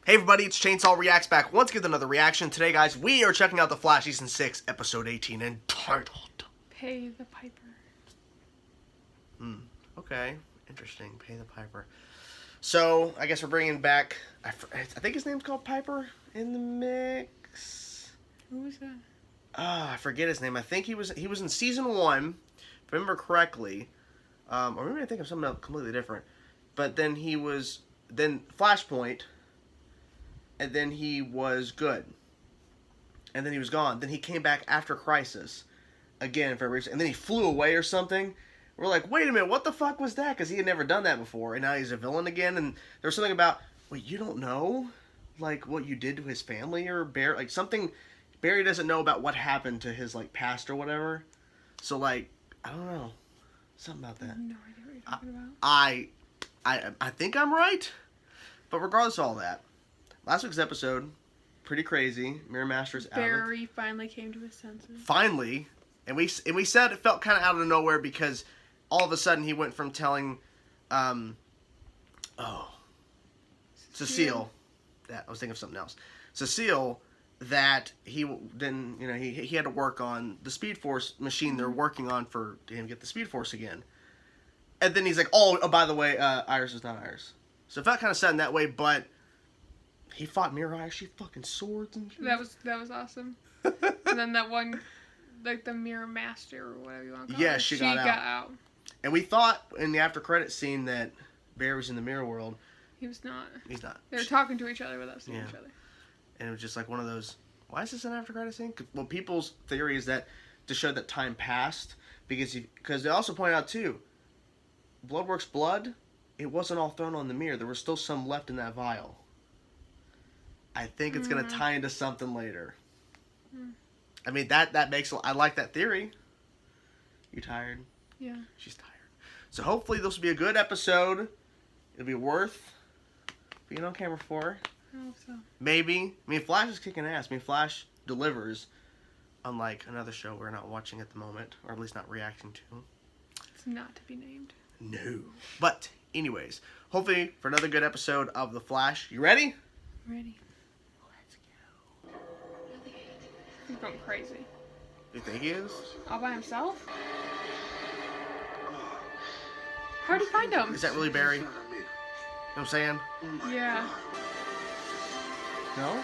Hey everybody, it's Chainsaw Reacts back once again with another reaction. Today, guys, we are checking out The Flash Season 6, Episode 18, entitled... Pay the Piper. Okay, interesting. Pay the Piper. So, I guess we're bringing back... I think his name's called Piper in the mix. Who was that? I forget his name. I think he was in Season 1, if I remember correctly. Or maybe I think of something else completely different. But then he was... Then Flashpoint... And then he was good. And then he was gone. Then he came back after Crisis. Again, for a reason. And then he flew away or something. We're like, wait a minute, what the fuck was that? Because he had never done that before. And now he's a villain again. And there's something about, wait, you don't know? Like, what you did to his family? Or Barry? Like, something... Barry doesn't know about what happened to his, like, past or whatever. So, like, I don't know. Something about that. I have no idea what you're talking about. I think I'm right. But regardless of all that. Last week's episode, pretty crazy. Mirror Master's out. Barry finally came to his senses. Finally, and we said it felt kind of out of nowhere because all of a sudden he went from telling, Cecile, that I was thinking of something else. Cecile, that he then he had to work on the Speed Force machine they're working on for him to get the Speed Force again. And then he's like, oh by the way, Iris is not Iris. So it felt kind of sad in that way, but. He fought Mirror Iris, she fucking swords and shit. That was awesome. And then that one, like the Mirror Master or whatever you want to call her. Yeah, she got out. And we thought in the after credits scene that Barry was in the mirror world. He was not. He's not. They were talking to each other without seeing each other. And it was just like one of those, why is this an after credits scene? Well, people's theory is that to show that time passed, because they also point out too, Bloodworks blood, it wasn't all thrown on the mirror. There was still some left in that vial. I think it's going to tie into something later. I mean, that makes... I like that theory. You tired? Yeah. She's tired. So hopefully this will be a good episode. It'll be worth being on camera for. I hope so. Maybe. I mean, Flash is kicking ass. I mean, Flash delivers. Unlike another show we're not watching at the moment. Or at least not reacting to. It's not to be named. No. But, anyways. Hopefully for another good episode of The Flash. You ready? Ready. He's going crazy. You think he is? All by himself? How'd he find him? Is that really Barry? You know what I'm saying? Yeah. No?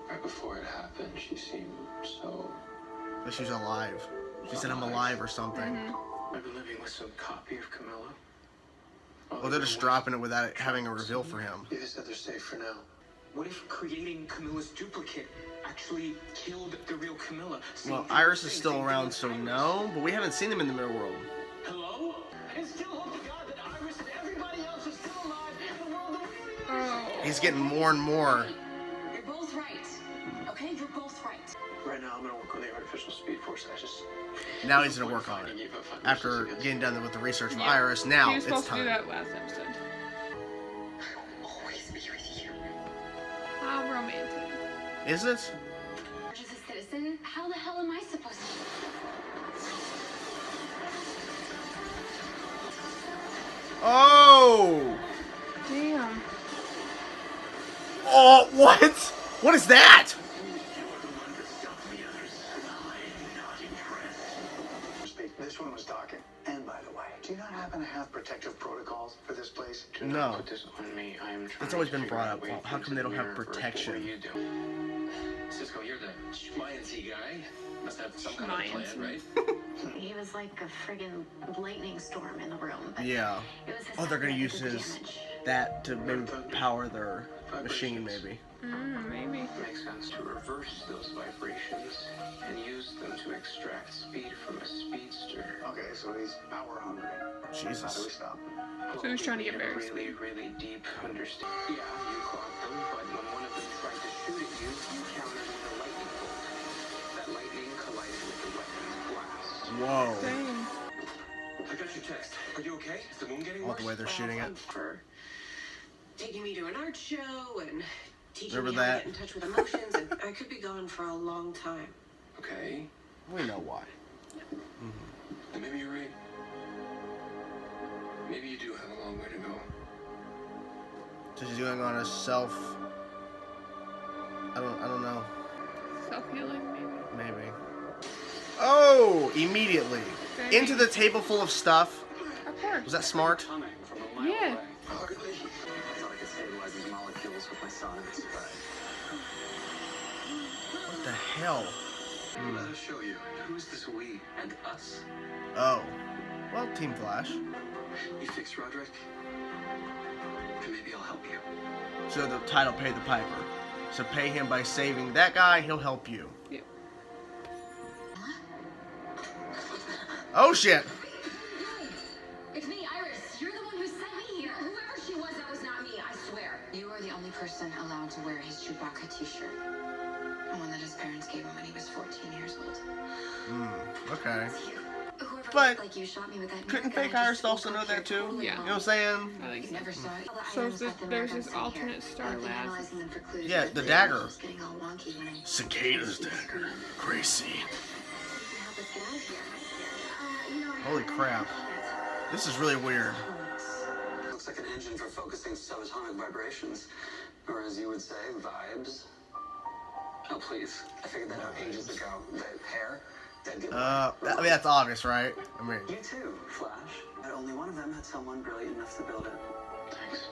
Right before it happened, she seemed so... But she's alive. She said I'm alive or something. I've been living with some copy of Camilla. Well, they're just dropping it without having a reveal for him. They said they're safe for now. What if creating Camilla's duplicate actually killed the real Camilla? Well, Iris is still around, so no. But we haven't seen him in the mirror world. Hello? I still hope to God that Iris and everybody else is still alive in a world that we live in. Oh. He's getting more and more. You're both right. Okay, you're both right. Right now, I'm gonna work on the artificial speed force. Now he's gonna work on it. After getting done with the research for Iris, now it's time. He was supposed to do that last episode. Always be with you. How romantic. Is it? As a citizen, how the hell am I supposed to? Oh! Damn. Oh, what? What is that? This one was talking. And by the way, do you not happen to have protective protocols for this place? No. Put this on me. I am trying It's always to been figure brought out up. a way How come they don't have into the protection? mirror. What are you doing? Cisco, you're the Schmiancy guy. Must have some kind of plan, right? He was like a friggin' lightning storm in the room. But Yeah. it was his Oh, they're gonna that use did the his damage. that to maybe power their machine, maybe. Maybe. Makes sense to reverse those vibrations and use them to extract speed from a speedster. Okay, so he's power hungry. How do we Jesus. stop? So he's trying to get very Barry really deep understanding. Yeah, you caught them, but when one of them tried to shoot at you, you countered with a lightning bolt. That lightning collided with the weapon's blast. Whoa. Dang. I got your text. Are you okay? Is the wound getting All worse? the way they're shooting it. For taking me to an art show and teaching Remember me how that? to get in touch with emotions, and I could be gone for a long time. Okay. We know why. Then maybe you're right. Maybe you do have a long way to go. So she's going on a self. I don't know. Self-healing, maybe. Maybe. Oh! Immediately Maybe. into the table full of stuff. Of course. Was that smart? Coming from a mile Yeah. away. Hardly. I thought I could stabilize these molecules with my sonics, but What the hell? let us show you. Who's this we and us? Oh. Well, Team Flash. You fix Roderick, and maybe I'll help you. So the title Pay the Piper. So pay him by saving that guy, he'll help you. Yep. Oh shit! It's me, Iris. You're the one who sent me here. Whoever she was, that was not me, I swear. You are the only person allowed to wear his Chewbacca t-shirt. The one that his parents gave him when he was 14 years old. Okay. Whoever But looked like you shot me with that couldn't gun, fake I Iris just also woke know up that here too? totally Yeah. You know wrong. what I'm saying? I think You so. never saw it. All the So items there's that the this Americans sent alternate here. Star I've been Labs. analyzing them for clues, Yeah, but the the dagger. image was getting all wonky when I- Cicada's dagger. Gracie. You can help us get out of here. You know, I Holy haven't- crap. This is really weird. Looks like an engine for focusing subatomic vibrations, or as you would say, vibes. Oh please, I figured that out ages ago. The hair, dead giveaway. I mean, that's obvious, right? I mean, You too, Flash. But only one of them had someone brilliant enough to build it. Thanks.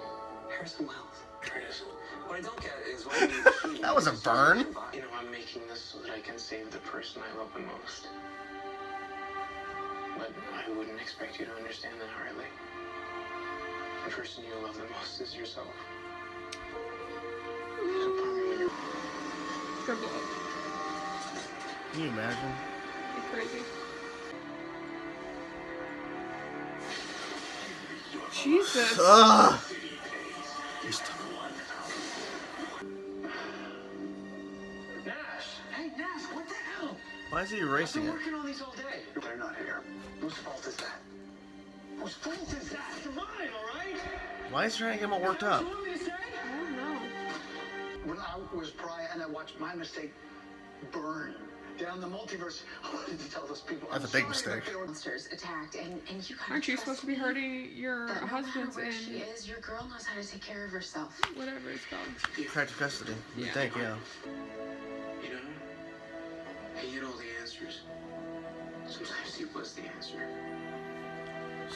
Harrison Wells. There it is. What I don't get is why you need the machine. That was a burn. You know, I'm making this so that I can save the person I love the most. But I wouldn't expect you to understand that, Harley. The person you love the most is yourself. So part me when you're Good blow. can you imagine? You're crazy. Jesus. Ugh! Nash! Hey, Nash, what the hell? Why is he I've erasing been it? working on these all day. They're not here. Whose fault is that? Whose fault is that? It's mine, all right? Why is he trying to get him all worked up? What do you want me to say? I don't know. When I was Pariah and I watched my mistake burn down the multiverse, I wanted to tell those people. That's I'm a big sorry, mistake. but they were- Monsters attacked, and you gotta Aren't you trust supposed to be me. hurting your That no matter husband's where she in is, your girl knows how to take care of herself. whatever it's called? Protective custody. You Yeah. think, yeah. You know, he had all the answers. Sometimes he was the answer.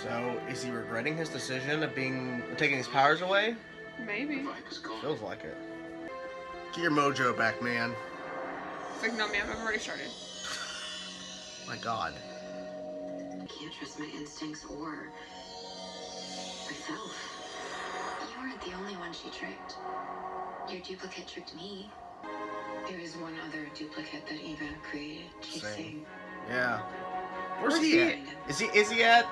So, is he regretting his decision of taking his powers away? Maybe. Vibe is gone. Feels like it. Get your mojo back, man. It's like, no, ma'am, I've already started. My God. I can't trust my instincts or myself. You weren't the only one she tricked. Your duplicate tricked me. There is one other duplicate that Eva created. She's Same. saying, Yeah. Where's Where's he he at? Is he at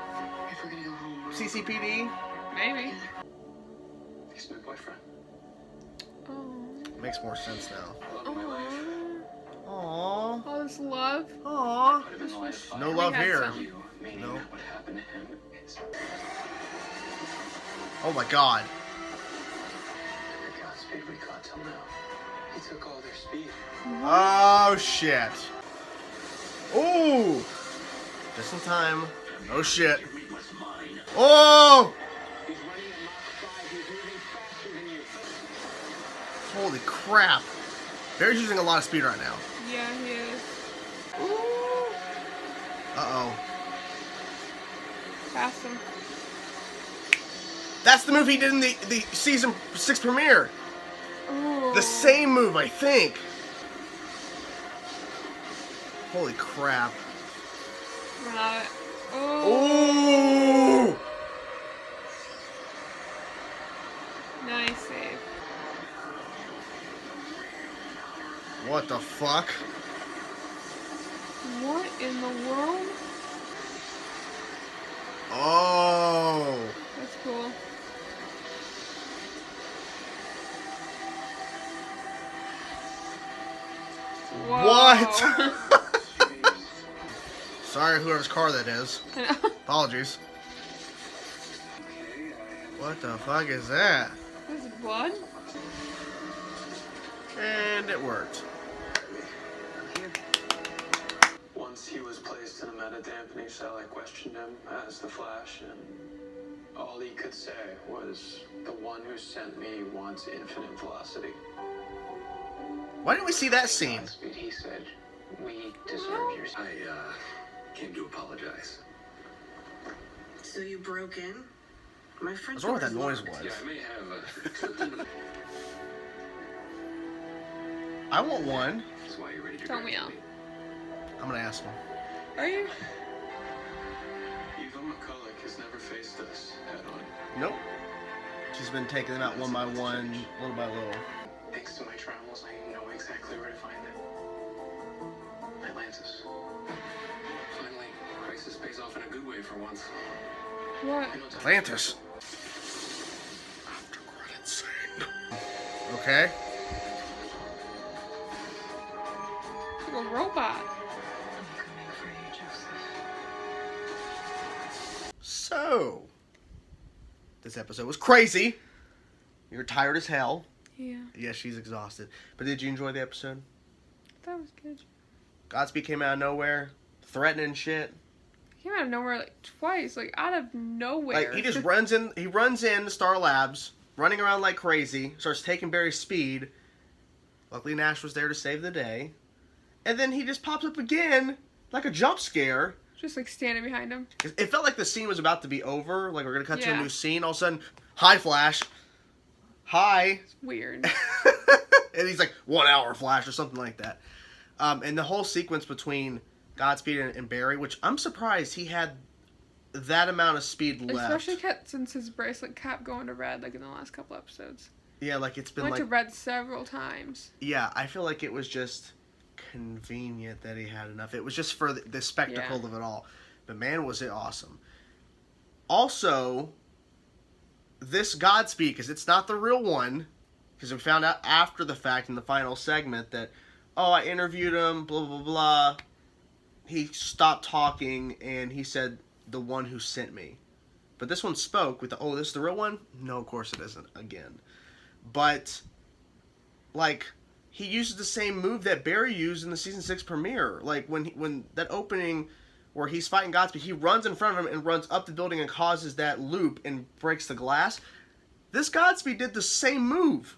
if we're gonna go home, we're CCPD? Maybe. He's my boyfriend. Oh. Makes more sense now. I love my life. Aww. All this love. Aww. Could have been the light of fire. No love had here. some. You, meaning No. what happened to him is Oh my God. every Godspeed we caught till now. He took all their speed. Oh shit. Ooh. Just in time. Oh shit. Oh! He's running at Mach 5. He's moving faster than you. Holy crap. Barry's using a lot of speed right now. Yeah, he is. Uh-oh. Past him. That's the move he did in the season 6 premiere. Ooh. The same move, I think. Holy crap. Got it. Oh. Ooh! Nice save. What the fuck? What in the world? Oh! That's cool. Whoa. What? Sorry, whoever's car that is. Apologies. What the fuck is that? This is blood? And it worked. Once he was placed in a meta-dampening cell, I questioned him as the Flash, and All he could say was, "The one who sent me wants infinite velocity." Why didn't we see that scene? Godspeed, he said, "We deserve your..." I came to apologize. So you broke in? My I friend. was wondering what that noise was. Yeah, I may have I want one. That's why you're ready to Tell me out. graduate. I'm gonna ask him. Are you? Eva McCulloch has never faced us head on. Nope. She's been taking them out one by one, little by little. Thanks to my travels, I know exactly where to find it. Atlantis. Finally, crisis pays off in a good way for once. What? I know time- Atlantis. After credit scene. Okay. Like a robot. I'm coming for you, Joseph. So, this episode was crazy. You're tired as hell. Yeah. Yes, she's exhausted. But did you enjoy the episode? That was good. Godspeed came out of nowhere, threatening shit. He came out of nowhere like twice, like out of nowhere. Like he just runs in. He runs in Star Labs, running around like crazy. Starts taking Barry's speed. Luckily, Nash was there to save the day. And then he just pops up again, like a jump scare. Just like standing behind him. It felt like the scene was about to be over. Like we're gonna cut to a Yeah. new scene. All of a sudden, hi Flash. Hi. It's weird. And he's like 1 hour Flash or something like that. And the whole sequence between Godspeed and Barry, which I'm surprised he had that amount of speed left. Especially since his bracelet kept going to red, like in the last couple episodes. Yeah, like it's been Went like to red several times. yeah, I feel like it was just convenient that he had enough. It was just for the spectacle Yeah. of it all. But man, was it awesome. Also, this Godspeed, because it's not the real one, because we found out after the fact in the final segment that, oh, I interviewed him, blah, blah, blah. He stopped talking, and he said, the one who sent me. But this one spoke with the, oh, this is the real one? No, of course it isn't, again. But, like, he uses the same move that Barry used in the season 6 premiere. Like, when that opening where he's fighting Godspeed, he runs in front of him and runs up the building and causes that loop and breaks the glass. This Godspeed did the same move.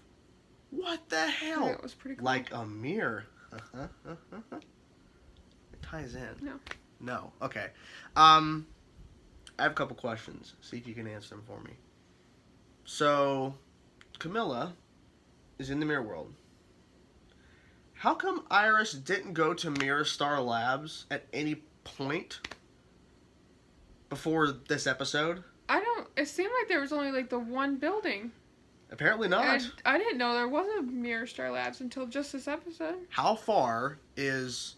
What the hell? Yeah, it was pretty cool. Like a mirror. It ties in. No. No. Okay. I have a couple questions. See if you can answer them for me. So, Camilla is in the mirror world. How come Iris didn't go to Mirror Star Labs at any point before this episode? It seemed like there was only like the one building. Apparently not. And I didn't know there was a Mirror Star Labs until just this episode. How far is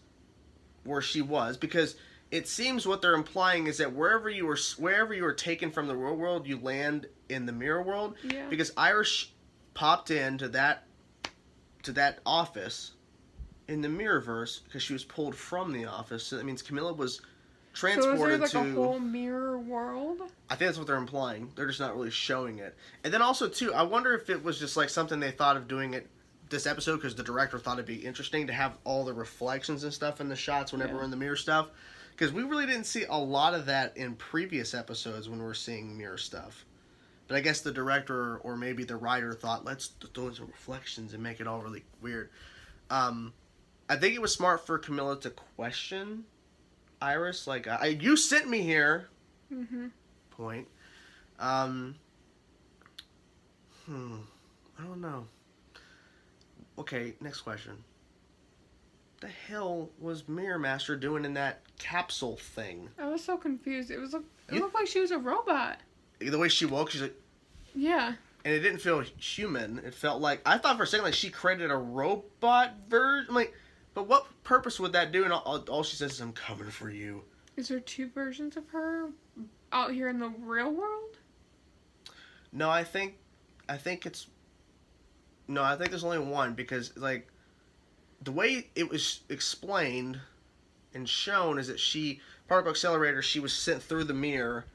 where she was? Because it seems what they're implying is that wherever you were taken from the real world, you land in the mirror world. Yeah. Because Iris popped into that office in the Mirrorverse because she was pulled from the office. So that means Camilla was transported so is there like to a whole mirror world? I think that's what they're implying. They're just not really showing it. And then also, too, I wonder if it was just like something they thought of doing it this episode because the director thought it'd be interesting to have all the reflections and stuff in the shots whenever we're in the mirror stuff. Because we really didn't see a lot of that in previous episodes when we're seeing mirror stuff. But I guess the director or maybe the writer thought, let's throw in some reflections and make it all really weird. I think it was smart for Camilla to question Iris. Like, you sent me here. Mm-hmm. Point. I don't know. Okay, next question. The hell was Mirror Master doing in that capsule thing? I was so confused. It looked like she was a robot. The way she woke, she's like, Yeah. and it didn't feel human. It felt like, I thought for a second like she created a robot version. Like, but what purpose would that do? And all she says is, "I'm coming for you." Is there two versions of her out here in the real world? No, I think there's only one because like the way it was explained and shown is that particle accelerator, she was sent through the mirror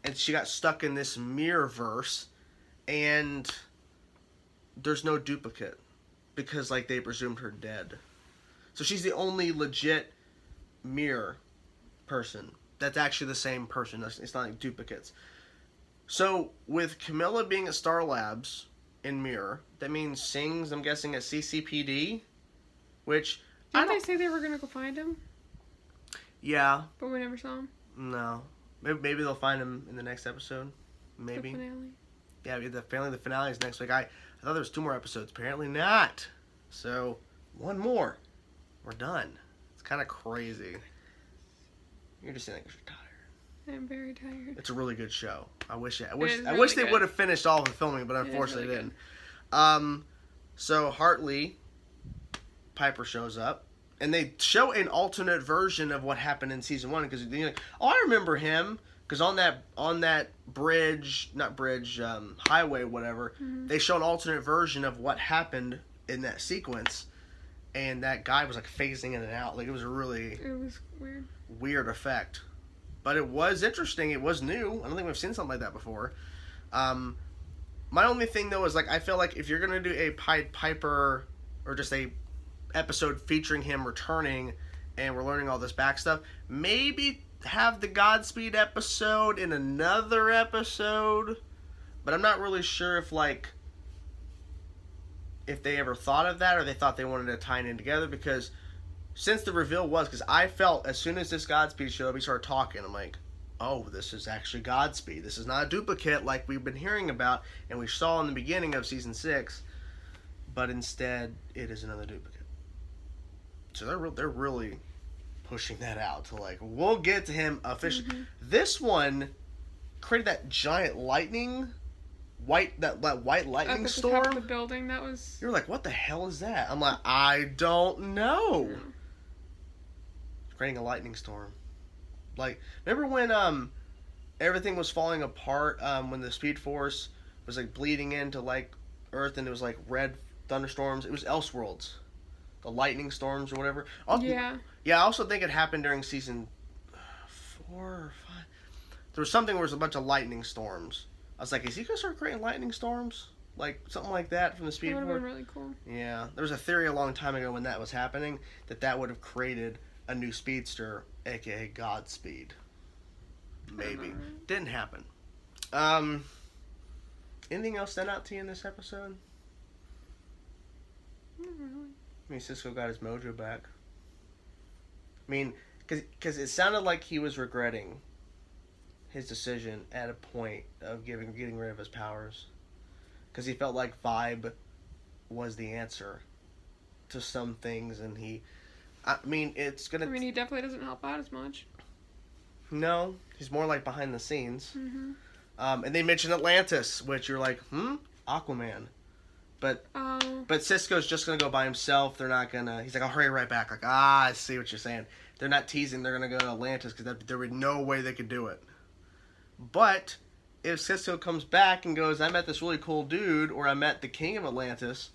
and she got stuck in this mirror verse and there's no duplicate because like they presumed her dead. So she's the only legit mirror person that's actually the same person. It's not like duplicates. So with Camilla being at Star Labs in Mirror, that means Sing's, I'm guessing, at CCPD, which Didn't they say they were gonna go find him? Yeah. But we never saw him. No. Maybe they'll find him in the next episode. Maybe. The finale. Yeah, the finale is next week. I thought there was 2 more episodes. Apparently not. So, 1 more. We're done. It's kind of crazy. You're just saying because you're tired. I'm very tired. It's a really good show. I wish they really would have finished all of the filming, but unfortunately really they didn't. So Hartley, Piper shows up, and they show an alternate version of what happened in season 1 because you're like, oh, I remember him because on that bridge, not bridge, highway, whatever, they show an alternate version of what happened in that sequence, and that guy was like phasing in and out. Like it was a really weird effect. But it was interesting. It was new. I don't think we've seen something like that before. My only thing, though, is like I feel like if you're going to do a Pied Piper or just a episode featuring him returning and we're learning all this back stuff, maybe have the Godspeed episode in another episode. But I'm not really sure if they ever thought of that or they thought they wanted to tie it in together because... Since the reveal was, because I felt as soon as this Godspeed showed up, we started talking. I'm like, oh, this is actually Godspeed. This is not a duplicate like we've been hearing about and we saw in the beginning of season 6, but instead it is another duplicate. So they're really pushing that out to like, we'll get to him officially. Mm-hmm. This one created that giant lightning, white lightning storm. Up at the top of the building, that was. You're like, what the hell is that? I'm like, I don't know. Yeah. Creating a lightning storm. Like, remember when everything was falling apart when the Speed Force was like bleeding into like Earth and it was like red thunderstorms? It was Elseworlds. The lightning storms or whatever. Yeah, I also think it happened during season 4 or 5. There was something where there was a bunch of lightning storms. I was like, is he going to start creating lightning storms? Like, something like that from the Speed Force? That would have been really cool. Yeah. There was a theory a long time ago when that was happening that would have created a new speedster, aka Godspeed. Maybe. Didn't happen. Anything else stand out to you in this episode? Not really. I mean, Cisco got his mojo back. I mean, because it sounded like he was regretting his decision at a point of getting rid of his powers. Because he felt like Vibe was the answer to some things, and he... I mean, it's gonna... I mean, he definitely doesn't help out as much. No, he's more like behind the scenes. Mm-hmm. And they mentioned Atlantis, which you're like, Aquaman. But Cisco's just gonna go by himself. They're not gonna... He's like, I'll hurry right back. Like, I see what you're saying. They're not teasing. They're gonna go to Atlantis because there would no way they could do it. But if Cisco comes back and goes, I met this really cool dude, or I met the king of Atlantis...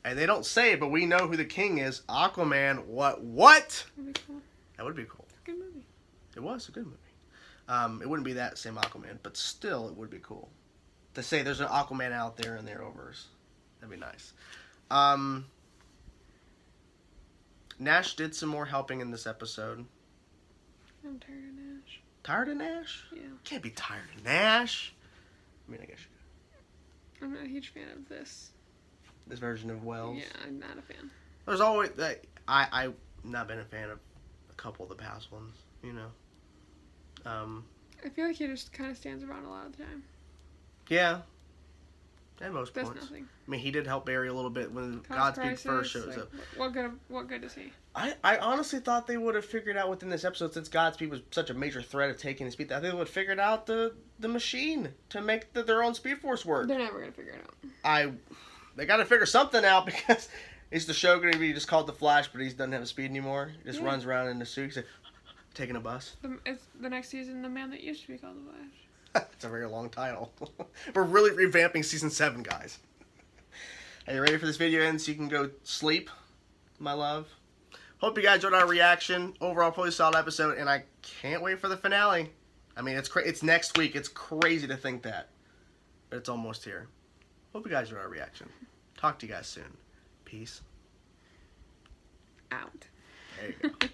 And they don't say it, but we know who the king is. Aquaman. What? That'd be cool. That would be cool. It's a good movie. It was a good movie. It wouldn't be that same Aquaman, but still, it would be cool to say there's an Aquaman out there in the Arrowverse. That'd be nice. Nash did some more helping in this episode. I'm tired of Nash. Tired of Nash? Yeah. Can't be tired of Nash. I mean, I guess you could. I'm not a huge fan of this version of Wells. Yeah, I'm not a fan. There's always I've not been a fan of a couple of the past ones, you know. I feel like he just kind of stands around a lot of the time. Yeah. At most That's points. nothing. I mean, he did help Barry a little bit when Godspeed Godspeed first shows up. What good is he? I honestly thought they would have figured out within this episode, since Godspeed was such a major threat of taking his speed, I think they would have figured out the machine to make their own Speed Force work. They're never going to figure it out. They got to figure something out, because is the show going to be just called The Flash, but he doesn't have a speed anymore? He just runs around in the suit, he's like, taking a bus. It's the next season, The Man That Used to Be Called The Flash. It's a very long title. We're really revamping season 7, guys. Are you ready for this video end so you can go sleep, my love? Hope you guys enjoyed our reaction. Overall, probably solid episode, and I can't wait for the finale. I mean, it's next week. It's crazy to think that, but it's almost here. Hope you guys enjoyed our reaction. Talk to you guys soon. Peace. Out. There you go.